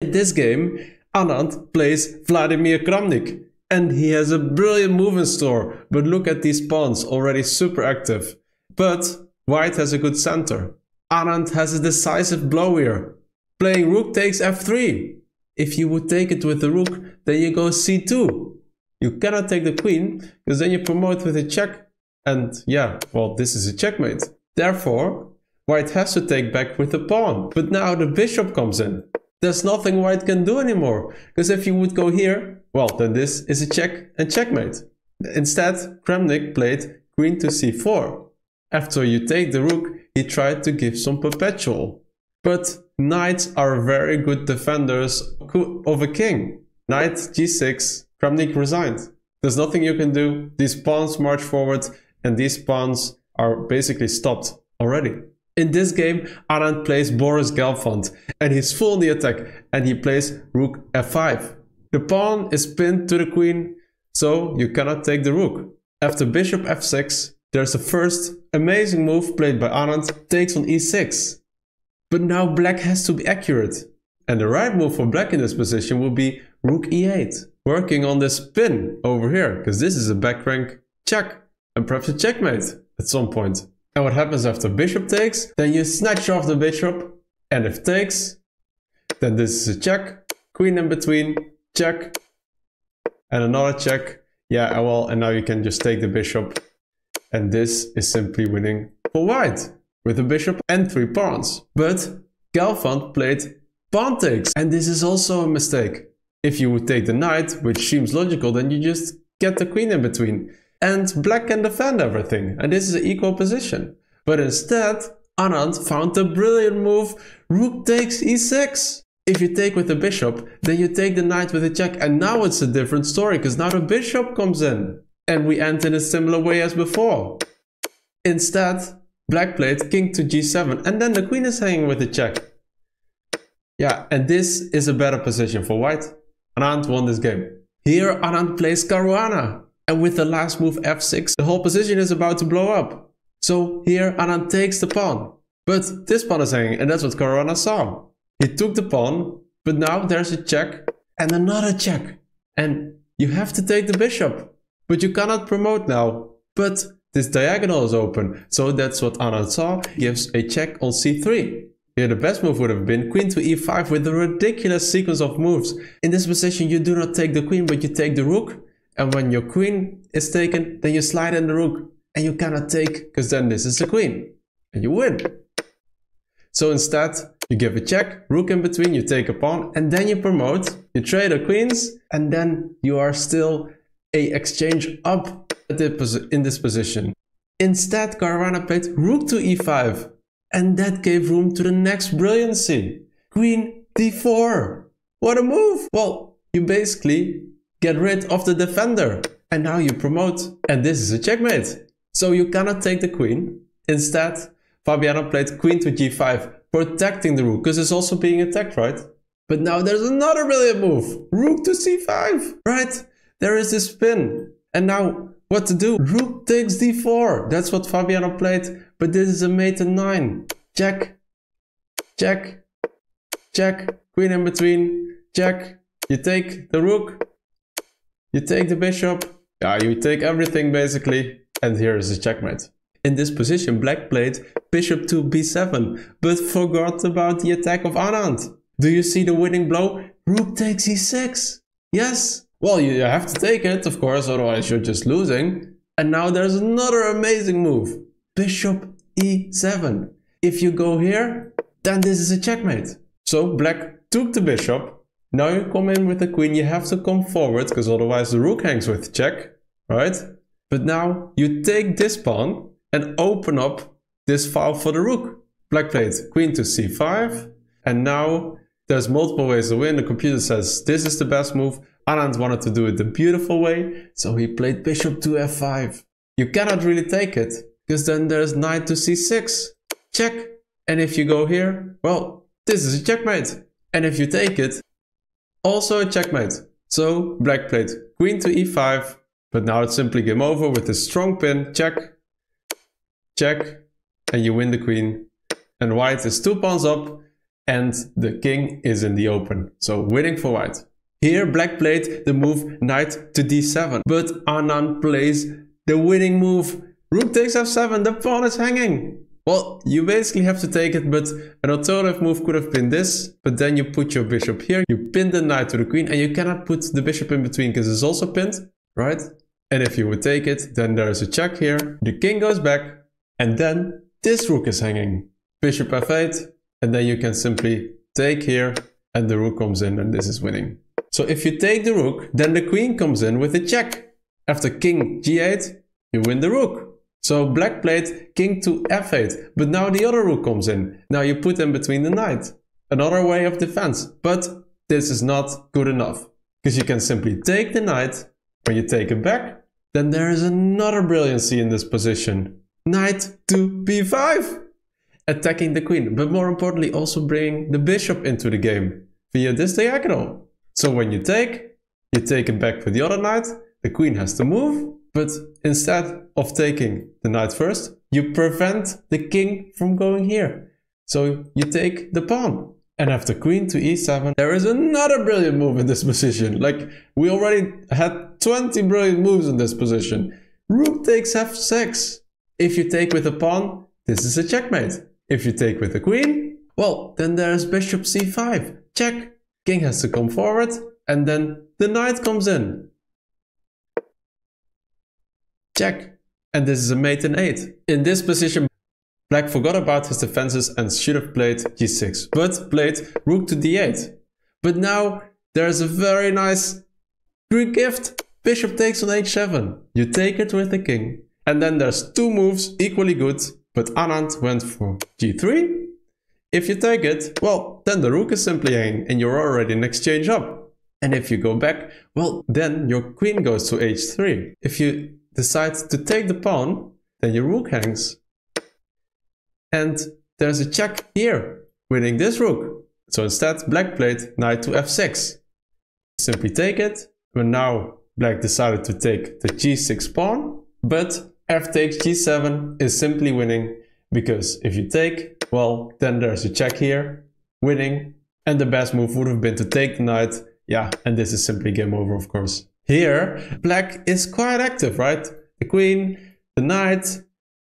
In this game, Anand plays Vladimir Kramnik, and he has a brilliant move in store, but look at these pawns, already super active. But white has a good center. Anand has a decisive blow here, playing rook takes f3. If you would take it with the rook, then you go c2. You cannot take the queen, because then you promote with a check. And yeah, well, this is a checkmate. Therefore, white has to take back with the pawn. But now the bishop comes in. There's nothing white can do anymore. Because if you would go here, well, then this is a check and checkmate. Instead, Kramnik played queen to c4. After you take the rook, he tried to give some perpetual. But knights are very good defenders of a king. Knight g6, Kramnik resigned. There's nothing you can do. These pawns march forward and these pawns are basically stopped already. In this game, Anand plays Boris Gelfand and he's full in the attack and he plays rook f5. The pawn is pinned to the queen, so you cannot take the rook. After bishop f6, there's the first amazing move played by Anand, takes on e6. But now black has to be accurate. And the right move for black in this position will be rook e8. Working on this pin over here, because this is a back rank check. And perhaps a checkmate at some point. And what happens after bishop takes? Then you snatch off the bishop. And if takes, then this is a check. Queen in between, check. And another check. Yeah, well, and now you can just take the bishop. And this is simply winning for white. With the bishop and 3 pawns. But Gelfand played pawn takes. And this is also a mistake. If you would take the knight, which seems logical, then you just get the queen in between. And black can defend everything. And this is an equal position. But instead, Anand found the brilliant move, rook takes e6. If you take with the bishop, then you take the knight with a check. And now it's a different story, because now the bishop comes in. And we end in a similar way as before. Instead, black played king to g7, and then the queen is hanging with a check. Yeah, and this is a better position for white. Anand won this game. Here Anand plays Caruana, and with the last move f6, the whole position is about to blow up. So here Anand takes the pawn. But this pawn is hanging, and that's what Caruana saw. He took the pawn, but now there's a check and another check. And you have to take the bishop. But you cannot promote now. But this diagonal is open, so that's what Anand saw. He gives a check on c3. Here the best move would have been queen to e5 with a ridiculous sequence of moves. In this position you do not take the queen, but you take the rook. And when your queen is taken, then you slide in the rook. And you cannot take, because then this is the queen. And you win. So instead, you give a check, rook in between, you take a pawn, and then you promote. You trade the queens, and then you are still a exchange up in this position. Instead, Caruana played rook to e5, and that gave room to the next brilliancy. Queen d4. What a move! Well, you basically get rid of the defender, and now you promote, and this is a checkmate. So you cannot take the queen. Instead, Fabiano played queen to g5, protecting the rook, because it's also being attacked, right? But now there's another brilliant move, rook to c5, right? There is this pin, and now what to do? Rook takes d4. That's what Fabiano played, but this is a mate in 9. Check, check, check, queen in between, check. You take the rook, you take the bishop, yeah, you take everything basically, and here is a checkmate. In this position, black played bishop to b7, but forgot about the attack of Anand. Do you see the winning blow? Rook takes e6. Yes. Well, you have to take it, of course, otherwise you're just losing. And now there's another amazing move. Bishop e7. If you go here, then this is a checkmate. So black took the bishop. Now you come in with the queen. You have to come forward, because otherwise the rook hangs with check, right? But now you take this pawn and open up this file for the rook. Black played queen to c5. And now there's multiple ways to win. The computer says this is the best move. Anand wanted to do it the beautiful way, so he played bishop to f5. You cannot really take it, because then there's knight to c6. Check. And if you go here, well, this is a checkmate. And if you take it, also a checkmate. So black played queen to e5, but now it's simply game over with a strong pin. Check, check, and you win the queen. And white is 2 pawns up, and the king is in the open. So winning for white. Here black played the move knight to d7, but Anand plays the winning move. Rook takes f7, the pawn is hanging. Well, you basically have to take it, but an alternative move could have been this, but then you put your bishop here, you pin the knight to the queen, and you cannot put the bishop in between because it's also pinned, right? And if you would take it, then there's a check here, the king goes back, and then this rook is hanging. Bishop f8, and then you can simply take here, and the rook comes in, and this is winning. So if you take the rook, then the queen comes in with a check. After king g8, you win the rook. So black played king to f8, but now the other rook comes in. Now you put in between the knight. Another way of defense, but this is not good enough. Because you can simply take the knight. When you take it back, then there is another brilliancy in this position. Knight to b5. Attacking the queen, but more importantly also bringing the bishop into the game via this diagonal. So when you take it back for the other knight, the queen has to move, but instead of taking the knight first, you prevent the king from going here. So you take the pawn. And after queen to e7, there is another brilliant move in this position. Like, we already had 20 brilliant moves in this position. Rook takes f6. If you take with a pawn, this is a checkmate. If you take with the queen, well, then there's bishop c5. Check. King has to come forward, and then the knight comes in. Check. And this is a mate in 8. In this position, black forgot about his defenses and should have played g6, but played rook to d8. But now there's a very nice Greek gift. Bishop takes on h7. You take it with the king. And then there's two moves equally good, but Anand went for g3. If you take it, well, then the rook is simply hanging and you're already in exchange up. And if you go back, well, then your queen goes to h3. If you decide to take the pawn, then your rook hangs. And there's a check here, winning this rook. So instead, black played knight to f6. Simply take it, but now black decided to take the g6 pawn, but f takes g7 is simply winning, because if you take, well, then there's a check here, winning, and the best move would have been to take the knight. Yeah, and this is simply game over, of course. Here, black is quite active, right? The queen, the knight,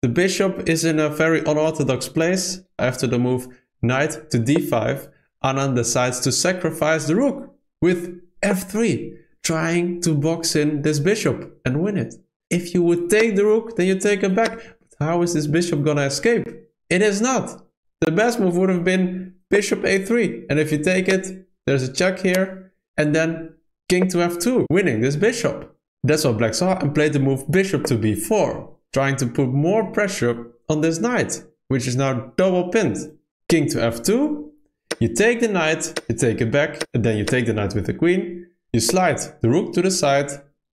the bishop is in a very unorthodox place. After the move knight to d5, Anand decides to sacrifice the rook with f3, trying to box in this bishop and win it. If you would take the rook, then you take it back. But how is this bishop gonna escape? It is not. The best move would have been bishop a3. And if you take it, there's a check here. And then king to f2, winning this bishop. That's what black saw and played the move bishop to b4, trying to put more pressure on this knight, which is now double pinned. King to f2, you take the knight, you take it back, and then you take the knight with the queen. You slide the rook to the side,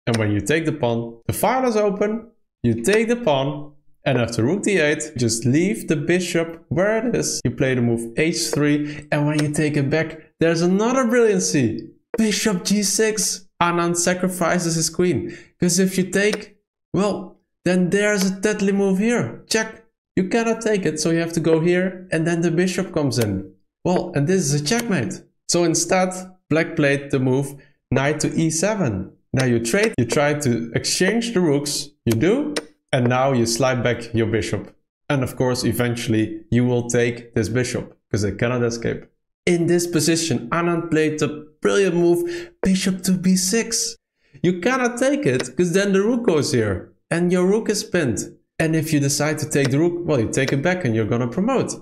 and when you take the pawn, the file is open, you take the pawn, and after rook d8, just leave the bishop where it is. You play the move h3, and when you take it back, there's another brilliancy. Bishop g6, Anand sacrifices his queen. Because if you take, well, then there's a deadly move here. Check. You cannot take it, so you have to go here, and then the bishop comes in. Well, and this is a checkmate. So instead, black played the move knight to e7. Now you trade, you try to exchange the rooks, you do, and now you slide back your bishop. And of course, eventually, you will take this bishop, because they cannot escape. In this position, Anand played the brilliant move bishop to b6. You cannot take it, because then the rook goes here, and your rook is pinned. And if you decide to take the rook, well, you take it back and you're gonna promote.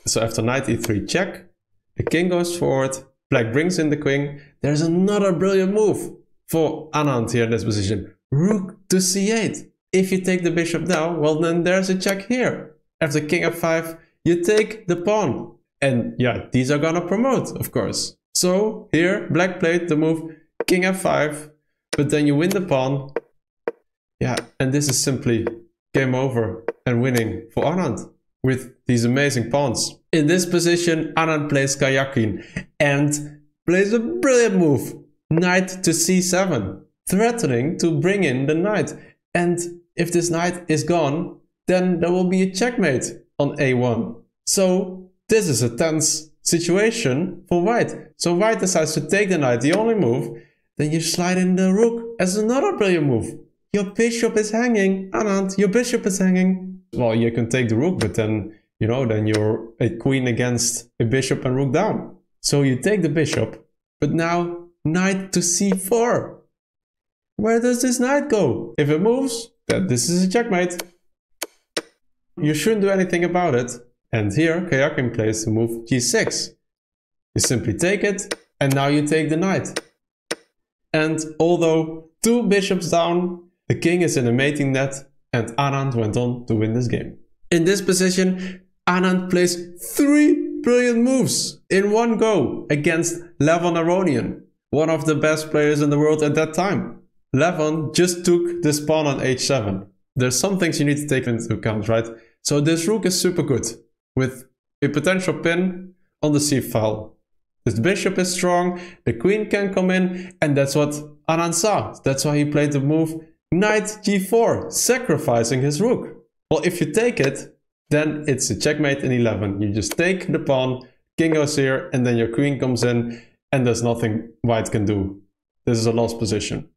So after knight e3 check, the king goes forward, black brings in the queen. There's another brilliant move for Anand here in this position. Rook to c8. If you take the bishop now, well, then there's a check here. After king f5, you take the pawn. And yeah, these are gonna promote, of course. So here, black played the move king f5, but then you win the pawn. Yeah, and this is simply game over and winning for Anand with these amazing pawns. In this position, Anand plays Kayakin and plays a brilliant move, knight to c7, threatening to bring in the knight. And if this knight is gone, then there will be a checkmate on a1. So this is a tense situation for white. So white decides to take the knight, the only move. Then you slide in the rook as another brilliant move. Your bishop is hanging, Anand, your bishop is hanging. Well, you can take the rook, but then, you know, then you're a queen against a bishop and rook down. So you take the bishop, but now knight to c4. Where does this knight go? If it moves, then this is a checkmate. You shouldn't do anything about it. And here, Kayakin plays the move g6. You simply take it, and now you take the knight. And although 2 bishops down, the king is in a mating net, and Anand went on to win this game. In this position, Anand plays 3 brilliant moves in one go against Levon Aronian, one of the best players in the world at that time. Levon just took this pawn on h7. There's some things you need to take into account, right? So this rook is super good, with a potential pin on the c file. This bishop is strong, the queen can come in, and that's what Anand saw. That's why he played the move knight g4, sacrificing his rook. Well, if you take it, then it's a checkmate in 11. You just take the pawn, king goes here, and then your queen comes in, and there's nothing white can do. This is a lost position.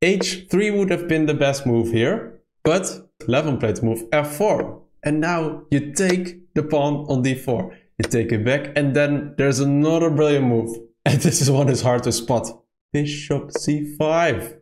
h3 would have been the best move here, but Levon played the move f4. And now you take the pawn on d4. You take it back, and then there's another brilliant move. And this is one is hard to spot. Bishop c5.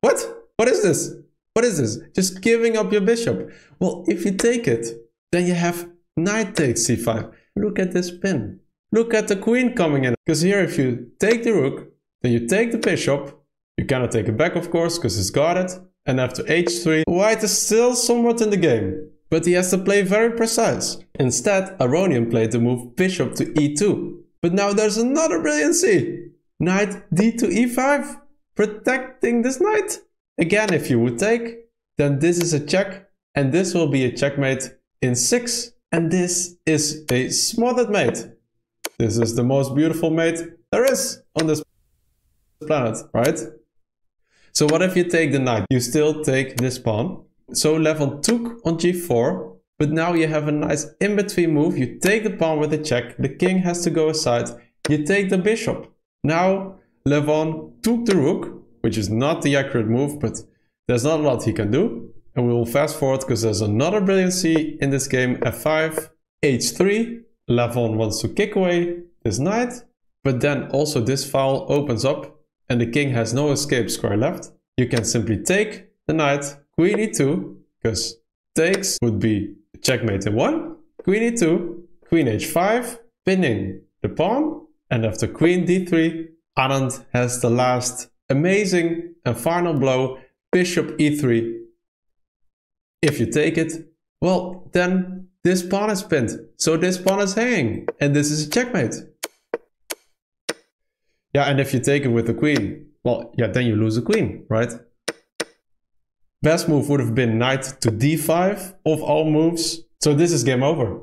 What? What is this? What is this? Just giving up your bishop. Well, if you take it, then you have knight takes c5. Look at this pin. Look at the queen coming in. Because here, if you take the rook, then you take the bishop. You cannot take it back, of course, because it's guarded. And after h3, white is still somewhat in the game. But he has to play very precise. Instead, Aronian played the move bishop to e2. But now there's another brilliancy. Knight d to e5, protecting this knight. Again, if you would take, then this is a check, and this will be a checkmate in 6. And this is a smothered mate. This is the most beautiful mate there is on this planet, right? So what if you take the knight? You still take this pawn. So Levon took on g4, but now you have a nice in-between move. You take the pawn with a check, the king has to go aside, you take the bishop. Now Levon took the rook, which is not the accurate move, but there's not a lot he can do. And we will fast forward because there's another brilliancy in this game, f5, h3. Levon wants to kick away this knight, but then also this file opens up and the king has no escape square left. You can simply take the knight, queen e2, because takes would be checkmate in 1, queen e2, queen h5, pinning the pawn, and after queen d3, Anand has the last amazing and final blow, bishop e3. If you take it, well, then this pawn is pinned, so this pawn is hanging, and this is a checkmate. Yeah, and if you take it with the queen, well, yeah, then you lose a queen, right? Best move would have been knight to d5 of all moves. So this is game over.